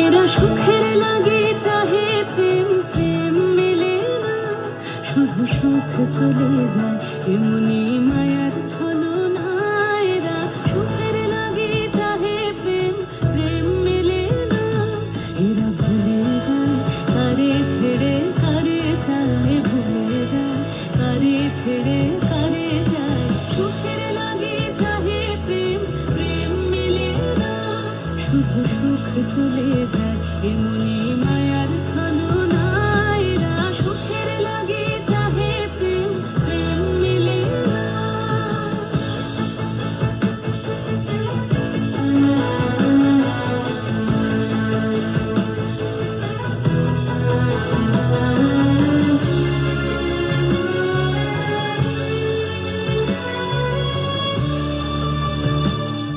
এরা সুখের লাগে চাহে প্রেম, প্রেম মেলে না, শুধু সুখ চলে যায় এমনি মায়ার ছলনা। এরা সুখের লাগে চাহে প্রেম, প্রেম মেলে না, এরা ভুলে যায় কারে ছেড়ে কারে যায়, ভুলে যায় কারে ছেড়ে কারে যায়। সুখের লাগে চাহে প্রেম, প্রেম মেলে না, শুধু সুখ চলে যায় এমনি মায়ার ছলনা। এরা সুখের লাগে চাহে প্রেম, প্রেম মেলে না।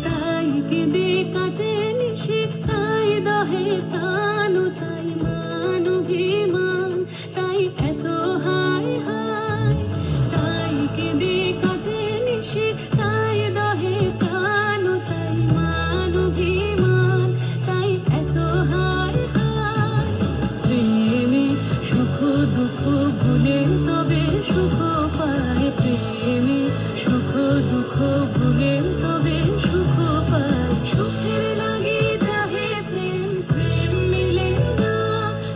তাই কেঁদে কাটে নিশি, তাই দহে প্রাণ, তাই মান অভিমান, তাই এত হায় হায়। তাই কেঁদে কাটে নিশি, তাই দহে প্রাণ, তাই মান অভিমান, তাই এত হায় হায়। প্রেমে সুখ দুঃখ ভুলে তবে সুখ পায়, প্রেমে সুখ দুঃখ ভুলে তবে সুখ পায়। সুখের লাগে চাহে প্রেম, প্রেম মেলে না,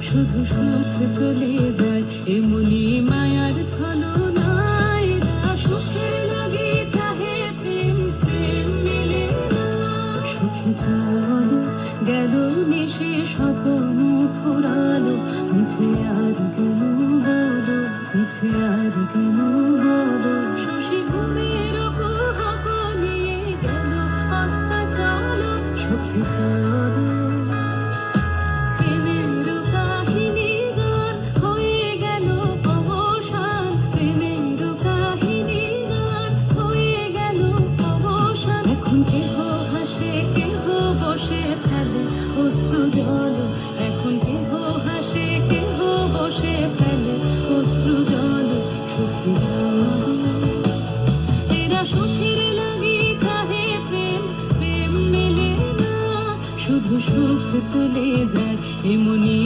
শুধু সুখ চলে যায় এমনি মায়ার ছলনা। এরা সুখের লাগে চাহে প্রেম, প্রেম মেলে না। সুখে চলো গেল নিশে স্বপ্ন ফুরালো, মিছে আর কেন বলো, মিছে আর কেন বলো। শশী ঘুমের উপভোগ নিয়ে গেল আস্তা চলো, সুখে চলো। প্রেমের কাহিনী গান হয়ে গেল অবসান, প্রেমের কাহিনী গান হয়ে গেল অবসান। এখন কেহ হাসে কেহ বসে ফেলে অশ্রু জল, এখন কেহ হাসে কেহ বসে ফেলে অশ্রু জল। সুখে চলো। এরা সুখের লাগে চাহে প্রেম, প্রেম মেলে না, শুধু সুখ চলে যায় এমনি